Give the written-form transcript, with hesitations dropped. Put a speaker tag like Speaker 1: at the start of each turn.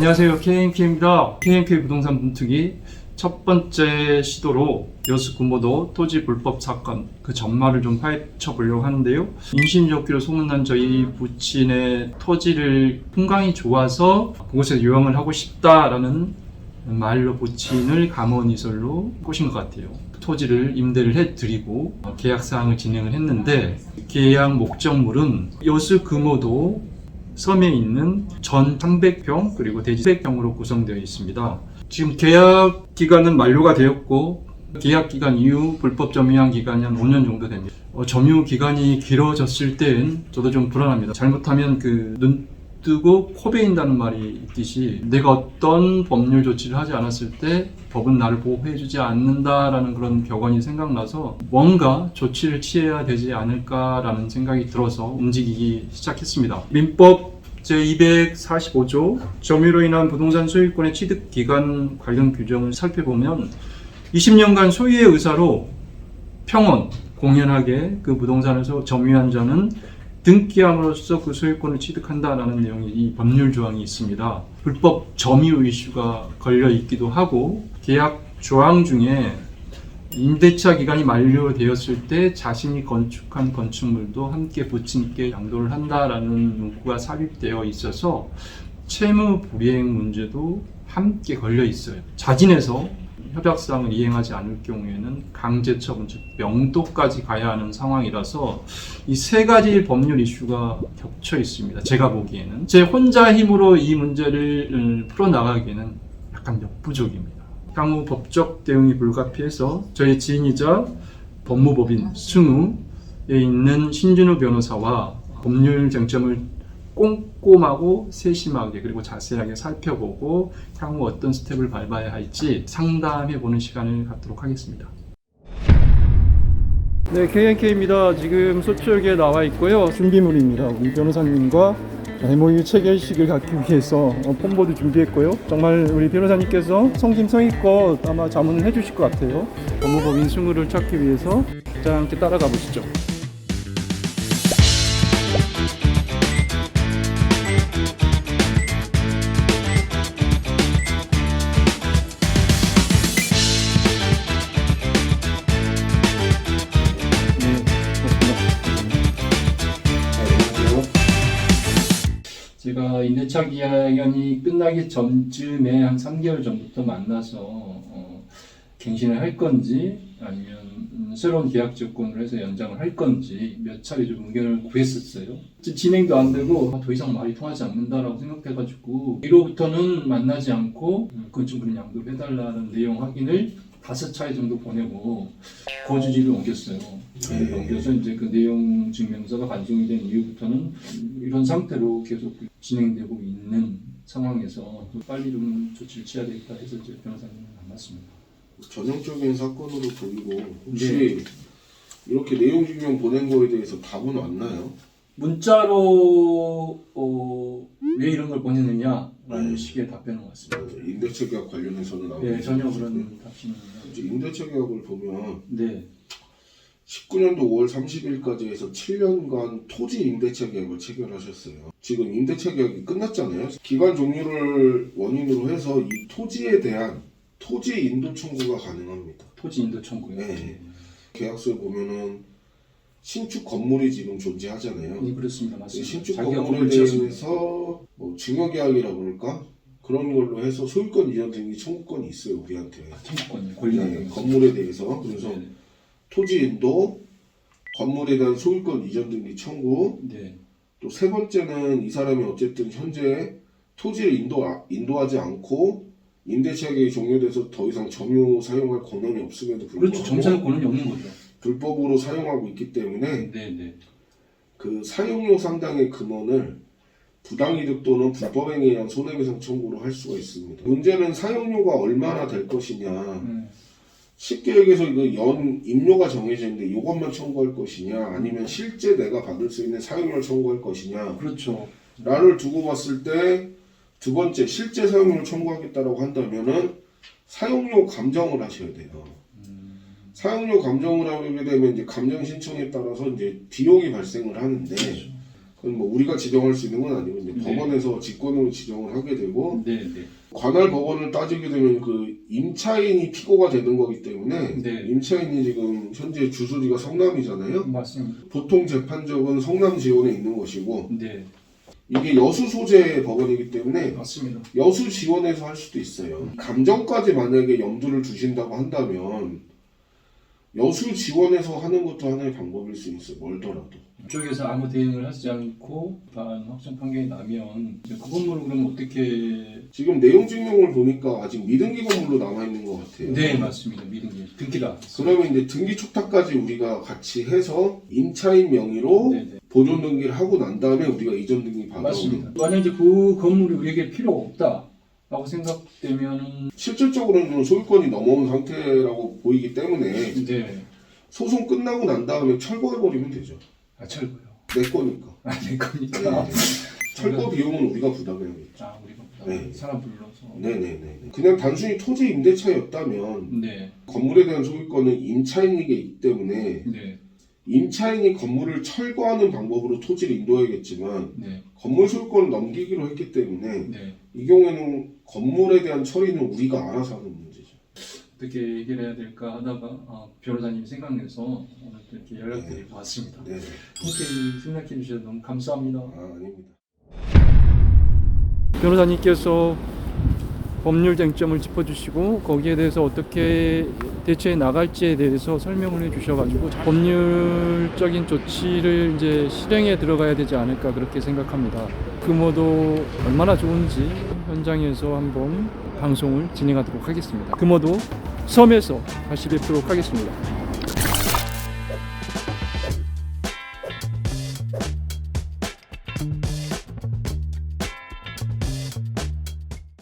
Speaker 1: 안녕하세요. KNK입니다. KNK 부동산 분투기 첫 번째 시도로 여수 금호도 토지 불법 사건 그 전말을 좀 파헤쳐 보려고 하는데요. 임신좋기로 소문난 저희 부친의 토지를 풍광이 좋아서 그곳에서 유형을 하고 싶다라는 말로 부친을 감언이설로 꼬신 것 같아요. 토지를 임대를 해드리고 계약사항을 진행을 했는데 계약 목적물은 여수 금호도 섬에 있는 전 300평 그리고 대지 100평으로 구성되어 있습니다. 지금 계약 기간은 만료가 되었고 계약 기간 이후 불법 점유한 기간이 한 5년 정도 됩니다. 점유 기간이 길어졌을 땐 저도 좀 불안합니다. 잘못하면 눈 뜨고 코 베인다는 말이 있듯이 내가 어떤 법률 조치를 하지 않았을 때 법은 나를 보호해주지 않는다라는 그런 격언이 생각나서 뭔가 조치를 취해야 되지 않을까라는 생각이 들어서 움직이기 시작했습니다. 민법 제245조 점유로 인한 부동산 소유권의 취득 기간 관련 규정을 살펴보면 20년간 소유의 의사로 평온, 공연하게 그 부동산을 점유한 자는 등기함으로써 그 소유권을 취득한다라는 내용이 이 법률 조항이 있습니다. 불법 점유 이슈가 걸려 있기도 하고 계약 조항 중에 임대차 기간이 만료되었을 때 자신이 건축한 건축물도 함께 부친께 양도를 한다라는 문구가 삽입되어 있어서 채무 불이행 문제도 함께 걸려 있어요. 자진해서 협약사항을 이행하지 않을 경우에는 강제처분, 즉 명도까지 가야 하는 상황이라서 이 세 가지 법률 이슈가 겹쳐 있습니다. 제가 보기에는 제 혼자 힘으로 이 문제를 풀어나가기에는 약간 역부족입니다. 향후 법적 대응이 불가피해서 저희 지인이자 법무법인 승우에 있는 신준우 변호사와 법률 쟁점을 꼼꼼하고 세심하게 그리고 자세하게 살펴보고 향후 어떤 스텝을 밟아야 할지 상담해보는 시간을 갖도록 하겠습니다. 네, KNK입니다. 지금 서쪽에 나와 있고요. 준비물입니다. 우리 변호사님과 MOU 체결식을 갖기 위해서 폼보드 준비했고요. 정말 우리 변호사님께서 성심성의껏 아마 자문을 해주실 것 같아요. 법무법인 승우를 찾기 위해서 자, 함께 따라가 보시죠. 제가 임대차 기간이 끝나기 전쯤에 한 3개월 전부터 만나서 갱신을 할 건지 아니면 새로운 계약 조건을 해서 연장을 할 건지 몇 차례 좀 의견을 구했었어요. 진행도 안 되고 더 이상 말이 통하지 않는다라고 생각해가지고 이로부터는 만나지 않고 건축물은 양도를 해달라는 내용 확인을 5차례 정도 보내고 거주지를 옮겼어요. 옮겨서 이제 그 내용 증명서가 반송이 된 이후부터는 이런 상태로 계속 진행되고 있는 상황에서 빨리 좀 조치를 취해야 되겠다 해서 이제 변호사님을 만났습니다.
Speaker 2: 전형적인 사건으로 보이고 혹시 이렇게 내용 증명 보낸 거에 대해서 답은 왔나요?
Speaker 1: 문자로 왜 이런 걸 보냈느냐라는 식의 답변은 왔습니다.
Speaker 2: 임대차 계약 관련해서는 아무튼
Speaker 1: 네, 전혀 그런 답변은
Speaker 2: 임대차 계약을 보면
Speaker 1: 네.
Speaker 2: 19년도 5월 30일까지 해서 7년간 토지 임대차 계약을 체결하셨어요. 지금 임대차 계약이 끝났잖아요. 기간 종료를 원인으로 해서 이 토지에 대한 토지 인도 청구가 가능합니다.
Speaker 1: 토지 인도 청구요?
Speaker 2: 네. 계약서에 보면은 신축 건물이 지금 존재하잖아요.
Speaker 1: 네, 그렇습니다. 맞습니다.
Speaker 2: 신축 건물에 대해서 뭐 증여계약이라고 그럴까? 그런 걸로 해서 소유권 이전 등기 청구권이 있어요, 우리한테.
Speaker 1: 청구권이 권리.
Speaker 2: 네, 건물에 대해서. 그래서
Speaker 1: 네.
Speaker 2: 토지 인도, 건물에 대한 소유권 이전 등기 청구.
Speaker 1: 네.
Speaker 2: 또 세 번째는 이 사람이 어쨌든 현재 토지를 인도하지 않고 임대차 계약이 종료돼서 더 이상 점유 사용할 권한이 없음에도 불구하고
Speaker 1: 그렇죠. 점유할 권한이 없는 거죠.
Speaker 2: 불법으로 사용하고 있기 때문에
Speaker 1: 네.
Speaker 2: 그 사용료 상당의 금원을 부당이득 또는 불법행위에 의한 손해배상 청구로 할 수가 있습니다. 문제는 사용료가 얼마나 될 것이냐. 쉽게 얘기해서 이거 임료가 정해져 있는데 이것만 청구할 것이냐 아니면 실제 내가 받을 수 있는 사용료를 청구할 것이냐.
Speaker 1: 그렇죠.
Speaker 2: 라를 두고 봤을 때 두 번째 실제 사용료를 청구하겠다라고 한다면은 사용료 감정을 하셔야 돼요. 사용료 감정을 하게 되면 이제 감정 신청에 따라서 이제 비용이 발생을 하는데
Speaker 1: 그렇죠.
Speaker 2: 그건 뭐 우리가 지정할 수 있는 건 아니고 이제
Speaker 1: 네.
Speaker 2: 법원에서 직권으로 지정을 하게 되고
Speaker 1: 네, 네.
Speaker 2: 관할 법원을 따지게 되면 그 임차인이 피고가 되는 거기 때문에
Speaker 1: 네.
Speaker 2: 임차인이 지금 현재 주소지가 성남이잖아요.
Speaker 1: 맞습니다.
Speaker 2: 보통 재판적은 성남 지원에 있는 것이고
Speaker 1: 네,
Speaker 2: 이게 여수 소재 법원이기 때문에
Speaker 1: 맞습니다.
Speaker 2: 여수 지원에서 할 수도 있어요. 감정까지 만약에 염두를 두신다고 한다면 여수 지원에서 하는 것도 하나의 방법일 수 있어요. 멀더라도.
Speaker 1: 이쪽에서 아무 대응을 하지 않고 확정 판결이 나면 이제 그 건물을 그럼 어떻게?
Speaker 2: 지금 내용 증명을 보니까 아직 미등기 건물로 남아 있는 것 같아요.
Speaker 1: 네, 맞습니다. 미등기 등기가.
Speaker 2: 그러면 이제 등기 축탁까지 우리가 같이 해서 임차인 명의로
Speaker 1: 네, 네.
Speaker 2: 보존 등기를 하고 난 다음에 우리가 이전 등기
Speaker 1: 맞습니다.
Speaker 2: 받아오는.
Speaker 1: 만약 이제 그 건물이 우리에게 필요 없다라고 생각되면
Speaker 2: 실질적으로는 소유권이 넘어온 상태라고 보이기 때문에
Speaker 1: 네,
Speaker 2: 소송 끝나고 난 다음에 철거해버리면 되죠.
Speaker 1: 철거요.
Speaker 2: 내 거니까.
Speaker 1: 내 거니까.
Speaker 2: 네. 철거 비용은 우리가 부담해야겠죠.
Speaker 1: 우리가
Speaker 2: 네.
Speaker 1: 사람 불러서.
Speaker 2: 네네네. 그냥 단순히 토지 임대차였다면
Speaker 1: 네,
Speaker 2: 건물에 대한 소유권은 임차인에게 있기 때문에
Speaker 1: 네,
Speaker 2: 임차인이 건물을 철거하는 방법으로 토지를 인도해야겠지만
Speaker 1: 네,
Speaker 2: 건물 소유권을 넘기기로 했기 때문에
Speaker 1: 네.
Speaker 2: 이 경우에는 건물에 대한 처리는 우리가 알아서 하는 문제죠.
Speaker 1: 어떻게 얘기를 해야 될까 하다가 변호사님이 생각나서 오늘 또 이렇게 연락드리고 왔습니다.
Speaker 2: 네.
Speaker 1: 함께 생각해 주셔서 너무 감사합니다.
Speaker 2: 아닙니다.
Speaker 1: 변호사님께서 법률 쟁점을 짚어주시고 거기에 대해서 어떻게 대처해 나갈지에 대해서 설명을 해주셔가지고 법률적인 조치를 이제 실행에 들어가야 되지 않을까 그렇게 생각합니다. 금호도 얼마나 좋은지 현장에서 한번 방송을 진행하도록 하겠습니다. 금호도 섬에서 다시 뵙도록 하겠습니다.